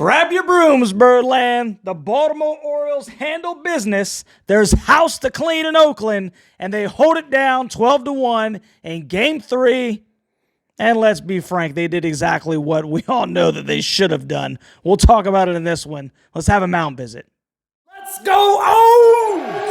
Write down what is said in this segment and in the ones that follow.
Grab your brooms, Birdland. The Baltimore Orioles handle business. There's house to clean in Oakland, and they hold it down 12-1 in Game 3. And let's be frank, they did exactly what we all know that they should have done. We'll talk about it in this one. Let's have a mound visit. Let's go O's!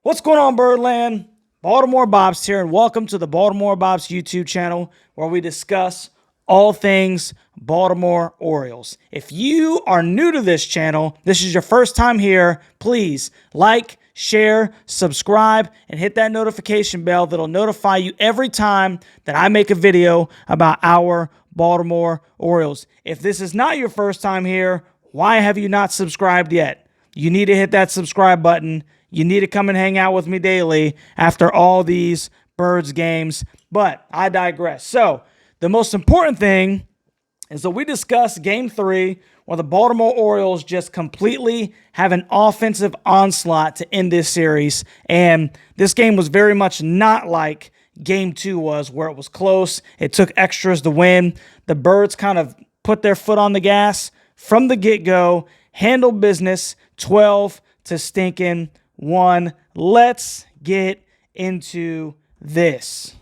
What's going on, Birdland? Baltimore Bobs here, and welcome to the Baltimore Bobs YouTube channel, where we discuss all things Baltimore Orioles. If you are new to this channel, this is your first time here, please like, share, subscribe, and hit that notification bell that'll notify you every time that I make a video about our Baltimore Orioles. If this is not your first time here, why have you not subscribed yet? You need to hit that subscribe button. You need to come and hang out with me daily after all these Birds games, but I digress. So the most important thing is that we discuss Game 3, where the Baltimore Orioles just completely have an offensive onslaught to end this series, and this game was very much not like Game 2 was, where it was close. It took extras to win. The Birds kind of put their foot on the gas from the get-go, handled business, 12-1. Let's get into this.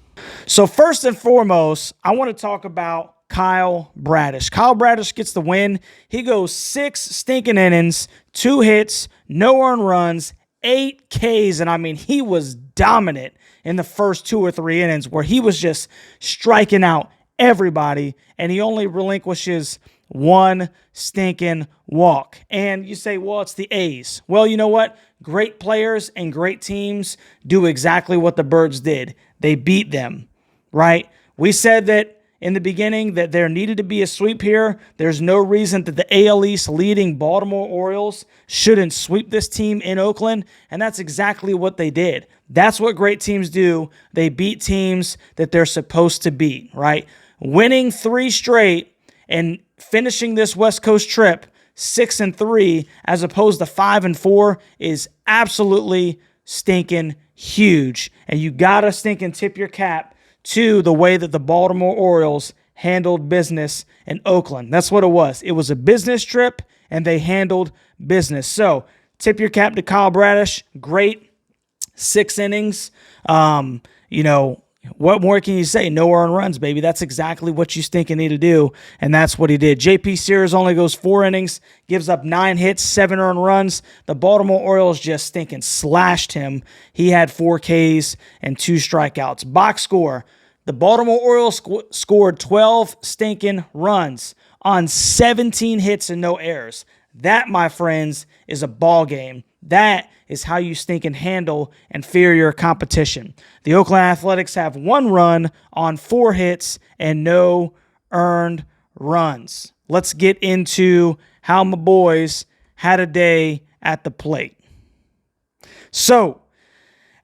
So first and foremost, I want to talk about Kyle Bradish. Kyle Bradish gets the win. He goes 6 stinking innings, 2 hits, no earned runs, 8 Ks, and I mean, he was dominant in the first 2 or 3 innings, where he was just striking out everybody, and he only relinquishes 1 stinking walk. And you say, well, it's the A's. Well, you know what? Great players and great teams do exactly what the Birds did. They beat them, right? We said that in the beginning that there needed to be a sweep here. There's no reason that the AL East leading Baltimore Orioles shouldn't sweep this team in Oakland, and that's exactly what they did. That's what great teams do. They beat teams that they're supposed to beat, right? Winning 3 straight and finishing this West Coast trip 6-3 as opposed to 5-4 is absolutely stinking huge. And you gotta stinking tip your cap to the way that the Baltimore Orioles handled business in Oakland. That's what it was. It was a business trip, and they handled business. So tip your cap to Kyle Bradish. Great 6 innings. What more can you say? No earned runs, baby. That's exactly what you stinking need to do, and that's what he did. J.P. Sears only goes 4 innings, gives up 9 hits, 7 earned runs. The Baltimore Orioles just stinking slashed him. He had 4 Ks and 2 strikeouts. Box score, the Baltimore Orioles scored 12 stinking runs on 17 hits and no errors. That, my friends, is a ball game. That is how you stinking handle inferior competition. The Oakland Athletics have 1 run on 4 hits and no earned runs. Let's get into how my boys had a day at the plate. So,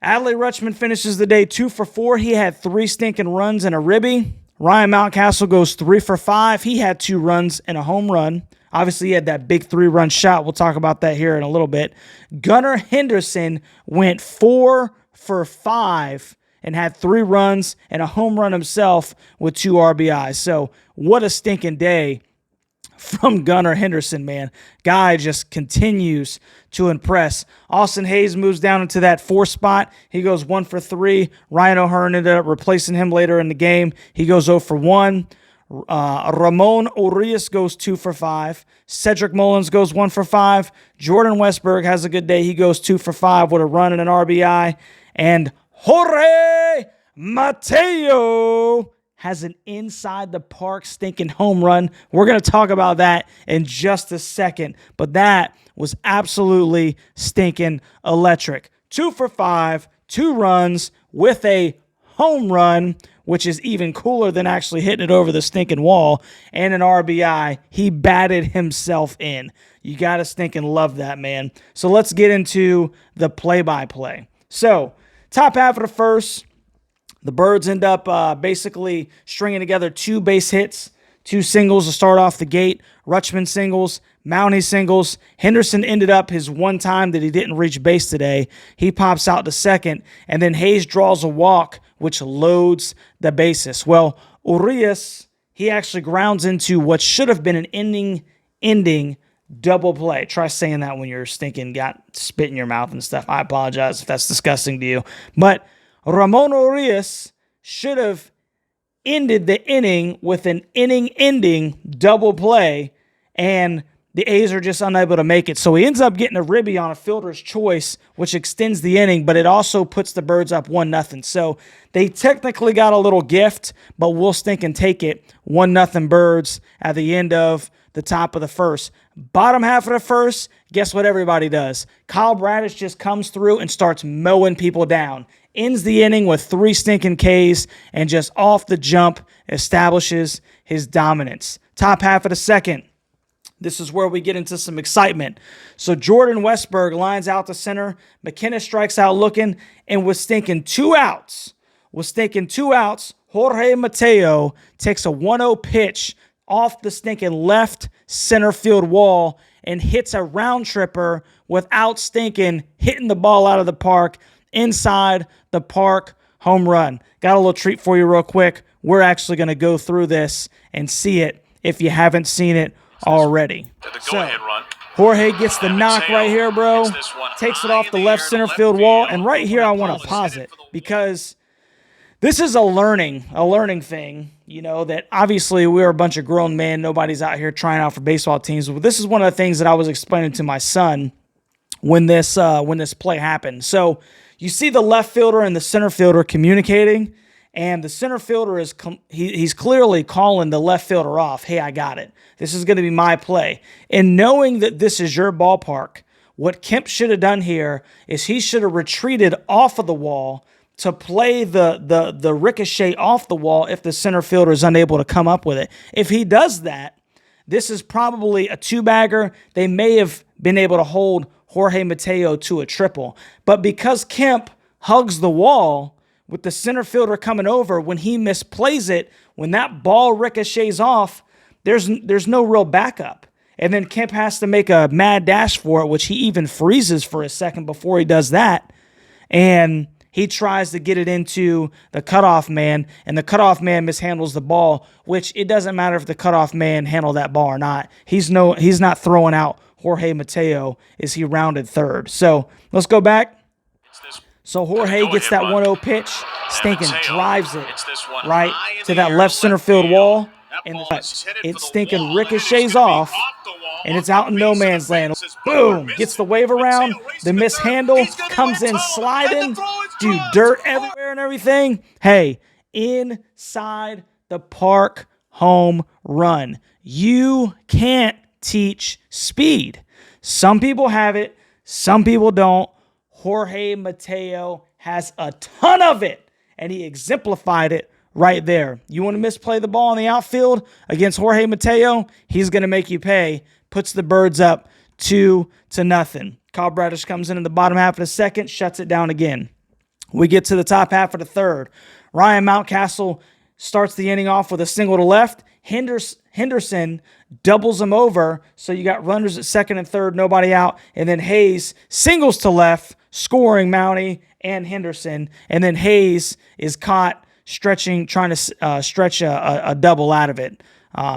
Adley Rutschman finishes the day 2 for 4. He had 3 stinking runs and a ribby. Ryan Mountcastle goes 3 for 5. He had 2 runs and a home run. Obviously, he had that big 3-run shot. We'll talk about that here in a little bit. Gunnar Henderson went 4 for 5 and had 3 runs and a home run himself with 2 RBIs. So what a stinking day from Gunnar Henderson, man. Guy just continues to impress. Austin Hayes moves down into that 4 spot. He goes 1 for 3. Ryan O'Hearn ended up replacing him later in the game. He goes 0 for 1. Ramon Urias goes 2 for 5. Cedric Mullins goes 1 for 5. Jordan Westberg has a good day. He goes 2 for 5 with a run and an RBI. And Jorge Mateo has an inside the park stinking home run. We're going to talk about that in just a second. But that was absolutely stinking electric. 2 for 5, 2 runs with a home run, which is even cooler than actually hitting it over the stinking wall, and an RBI. He batted himself in. You got to stinking love that, man. So let's get into the play-by-play. So, top half of the first, the Birds end up basically stringing together 2 base hits, 2 singles to start off the gate. Rutschman singles, Mountie singles. Henderson ended up his one time that he didn't reach base today. He pops out to second, and then Hayes draws a walk which loads the bases. Well, Urias, he actually grounds into what should have been an inning-ending double play. Try saying that when you're stinking, got spit in your mouth and stuff. I apologize if that's disgusting to you. But Ramon Urias should have ended the inning with an inning-ending double play, and the A's are just unable to make it. So he ends up getting a ribby on a fielder's choice, which extends the inning, but it also puts the Birds up 1-0. So they technically got a little gift, but we'll stink and take it. 1-0 Birds at the end of the top of the first. Bottom half of the first, guess what everybody does? Kyle Bradish just comes through and starts mowing people down. Ends the inning with 3 stinking Ks and just off the jump establishes his dominance. Top half of the second. This is where we get into some excitement. So Jordan Westburg lines out to center. McKenna strikes out looking and was stinking 2 outs. Jorge Mateo takes a 1-0 pitch off the stinking left center field wall and hits a round tripper without stinking hitting the ball out of the park inside the park home run. Got a little treat for you real quick. We're actually going to go through this and see it if you haven't seen it already. So, Jorge gets the knock right here, bro. Takes it off the left center field wall. And right here, I want to pause it because this is a learning thing, you know, that obviously we're a bunch of grown men. Nobody's out here trying out for baseball teams. But this is one of the things that I was explaining to my son when this play happened. So you see the left fielder and the center fielder communicating, and the center fielder he's clearly calling the left fielder off. Hey, I got it. This is going to be my play. And knowing that this is your ballpark, what Kemp should have done here is he should have retreated off of the wall to play the ricochet off the wall if the center fielder is unable to come up with it. If he does that, this is probably a 2-bagger. They may have been able to hold Jorge Mateo to a triple. But because Kemp hugs the wall with the center fielder coming over, when he misplays it, when that ball ricochets off, there's no real backup. And then Kemp has to make a mad dash for it, which he even freezes for a second before he does that. And he tries to get it into the cutoff man, and the cutoff man mishandles the ball, which it doesn't matter if the cutoff man handled that ball or not. He's not throwing out Jorge Mateo as he rounded third. So let's go back. So Jorge gets that 1-0 pitch, stinking drives it right to that left center field wall, and it stinking ricochets off, and it's out in no man's land. Boom! Gets the wave around, the mishandle, comes in sliding, dude, dirt everywhere and everything. Hey, inside the park home run. You can't teach speed. Some people have it, some people don't. Jorge Mateo has a ton of it, and he exemplified it right there. You want to misplay the ball in the outfield against Jorge Mateo? He's going to make you pay. Puts the Birds up 2-0. Kyle Bradish comes in the bottom half of the second, shuts it down again. We get to the top half of the third. Ryan Mountcastle starts the inning off with a single to left. Henderson doubles him over, so you got runners at second and third, nobody out, and then Hayes singles to left, scoring Mountie and Henderson, and then Hayes is caught trying to stretch a double out of it.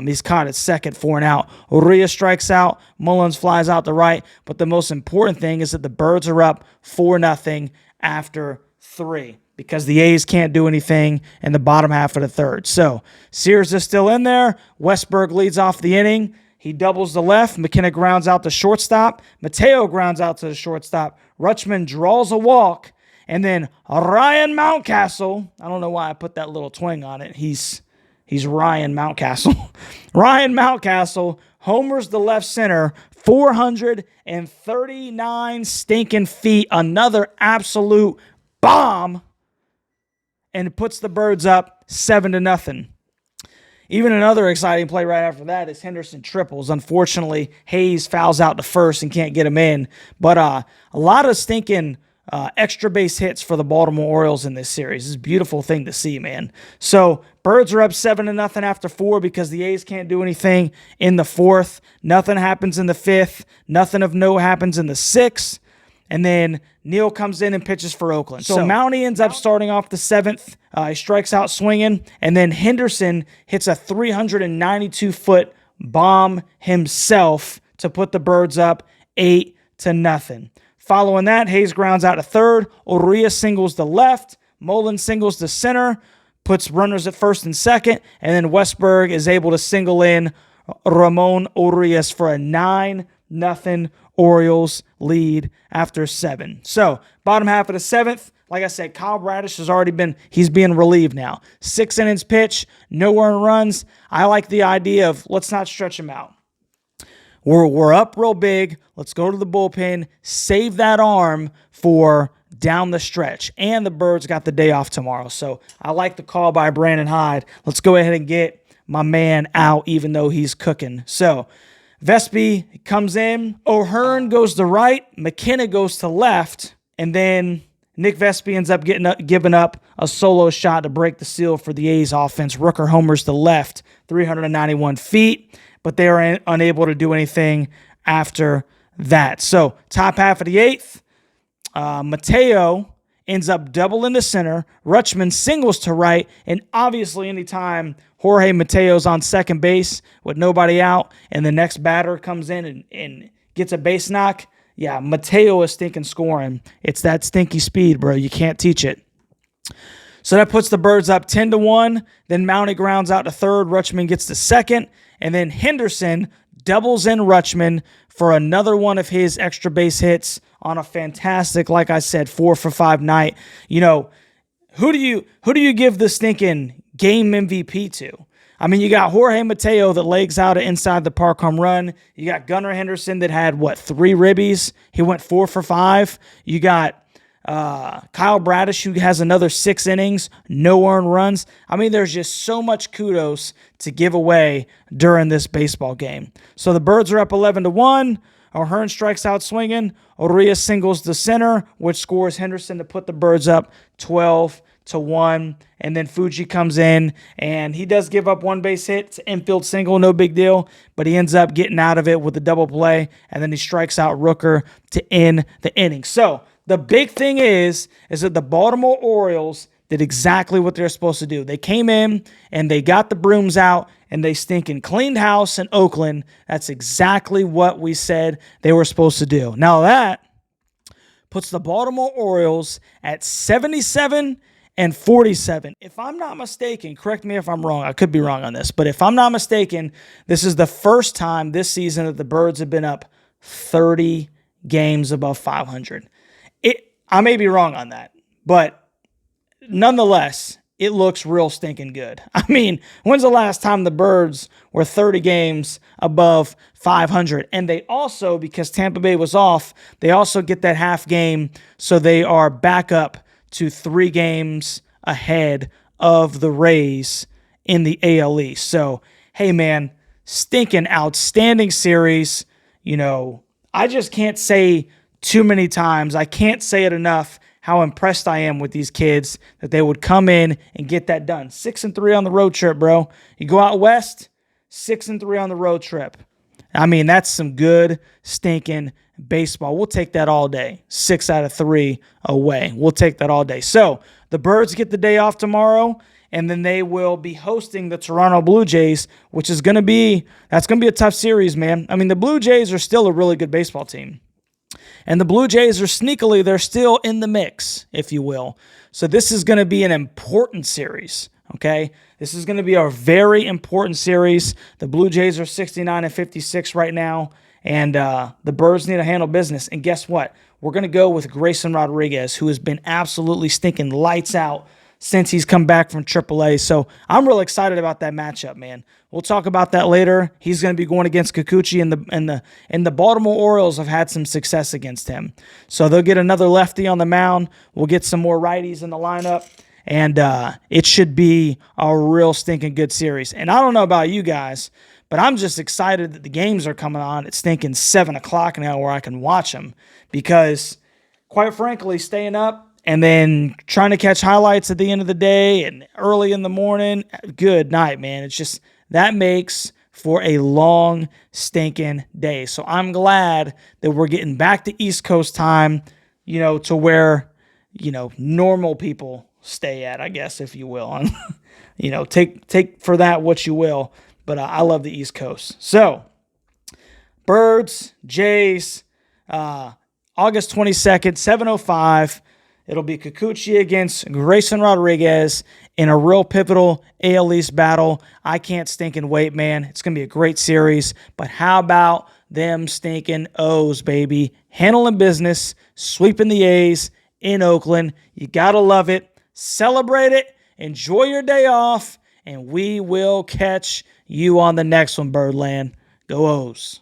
He's caught at second for an out. Urias strikes out. Mullins flies out the right, but the most important thing is that the Birds are up 4-0 after 3. Because the A's can't do anything in the bottom half of the third. So Sears is still in there. Westburg leads off the inning. He doubles the left. McKenna grounds out the shortstop. Mateo grounds out to the shortstop. Rutschman draws a walk. And then Ryan Mountcastle, I don't know why I put that little twang on it. He's Ryan Mountcastle. Ryan Mountcastle homers the left center, 439 stinking feet. Another absolute bomb. And it puts the Birds up 7-0. Even another exciting play right after that is Henderson triples. Unfortunately, Hayes fouls out to first and can't get him in. But a lot of stinking extra base hits for the Baltimore Orioles in this series. It's a beautiful thing to see, man. So Birds are up 7-0 after 4 because the A's can't do anything in the fourth. Nothing happens in the fifth. Nothing of note happens in the sixth. And then Neal comes in and pitches for Oakland. So Mountie ends up starting off the 7th. He strikes out swinging. And then Henderson hits a 392-foot bomb himself to put the Birds up 8-0. Following that, Hayes grounds out to third. Urias singles to left. Mullen singles to center. Puts runners at first and second. And then Westberg is able to single in Ramon Urias for a 9-0 Orioles lead after 7. So, bottom half of the 7th, like I said, Kyle Bradish has already he's being relieved now. 6 innings pitch, no earned runs. I like the idea of let's not stretch him out. We're up real big. Let's go to the bullpen, save that arm for down the stretch. And the Birds got the day off tomorrow. So, I like the call by Brandon Hyde. Let's go ahead and get my man out, even though he's cooking. So, Vespi comes in. O'Hearn goes to right. McKenna goes to left. And then Nick Vespi ends up giving up a solo shot to break the seal for the A's offense. Rooker homers to left, 391 feet. But they are unable to do anything after that. So, top half of the 8th, Mateo ends up doubling to center. Rutschman singles to right. And obviously, anytime Jorge Mateo's on second base with nobody out and the next batter comes in and gets a base knock, yeah, Mateo is stinking scoring. It's that stinky speed, bro. You can't teach it. So that puts the Birds up 10-1. Then Mountie grounds out to third. Rutschman gets to second. And then Henderson doubles in Rutschman for another one of his extra base hits on a fantastic, like I said, 4-for-5 night. You know, who do you give the stinking game MVP to? I mean, you got Jorge Mateo that legs out an inside the park home run. You got Gunnar Henderson that had, 3 ribbies? He went 4-for-5. You got Kyle Bradish, who has another 6 innings, no earned runs. I mean, there's just so much kudos to give away during this baseball game. So the Birds are up 11-1. O'Hearn strikes out swinging. Urias singles to center, which scores Henderson to put the Birds up 12-1. And then Fuji comes in, and he does give up one base hit. It's an infield single, no big deal. But he ends up getting out of it with a double play, and then he strikes out Rooker to end the inning. So the big thing is that the Baltimore Orioles did exactly what they're supposed to do. They came in, and they got the brooms out, and they stinking cleaned house in Oakland. That's exactly what we said they were supposed to do. Now that puts the Baltimore Orioles at 77-47. If I'm not mistaken, correct me if I'm wrong. I could be wrong on this, but if I'm not mistaken, this is the first time this season that the Birds have been up 30 games above 500. I may be wrong on that, but nonetheless, it looks real stinking good. I mean, when's the last time the Birds were 30 games above 500? And they also, because Tampa Bay was off, they also get that half game, so they are back up to 3 games ahead of the Rays in the AL East. So, hey, man, stinking outstanding series. You know, I just can't say too many times, I can't say it enough, how impressed I am with these kids that they would come in and get that done. 6-3 on the road trip, bro. You go out west, 6-3 on the road trip. I mean, that's some good stinking baseball. We'll take that all day. 6 out of 3 away. We'll take that all day. So the Birds get the day off tomorrow, and then they will be hosting the Toronto Blue Jays, which is going to be a tough series, man. I mean, the Blue Jays are still a really good baseball team. And the Blue Jays are sneakily, they're still in the mix, if you will. So this is going to be an important series, okay? This is going to be a very important series. The Blue Jays are 69-56 right now, and the Birds need to handle business. And guess what? We're going to go with Grayson Rodriguez, who has been absolutely stinking lights out since he's come back from AAA. So I'm really excited about that matchup, man. We'll talk about that later. He's going to be going against Kikuchi, and the Baltimore Orioles have had some success against him. So they'll get another lefty on the mound. We'll get some more righties in the lineup, and it should be a real stinking good series. And I don't know about you guys, but I'm just excited that the games are coming on. It's stinking 7 o'clock now where I can watch them because, quite frankly, staying up and then trying to catch highlights at the end of the day and early in the morning, good night, man. It's just, that makes for a long, stinking day. So I'm glad that we're getting back to East Coast time to where, normal people stay at, I guess, if you will. Take for that what you will. But I love the East Coast. So, Birds, Jays, August 22nd, 7:05. It'll be Kikuchi against Grayson Rodriguez in a real pivotal AL East battle. I can't stinking wait, man. It's going to be a great series. But how about them stinking O's, baby? Handling business, sweeping the A's in Oakland. You got to love it. Celebrate it. Enjoy your day off. And we will catch you on the next one, Birdland. Go O's.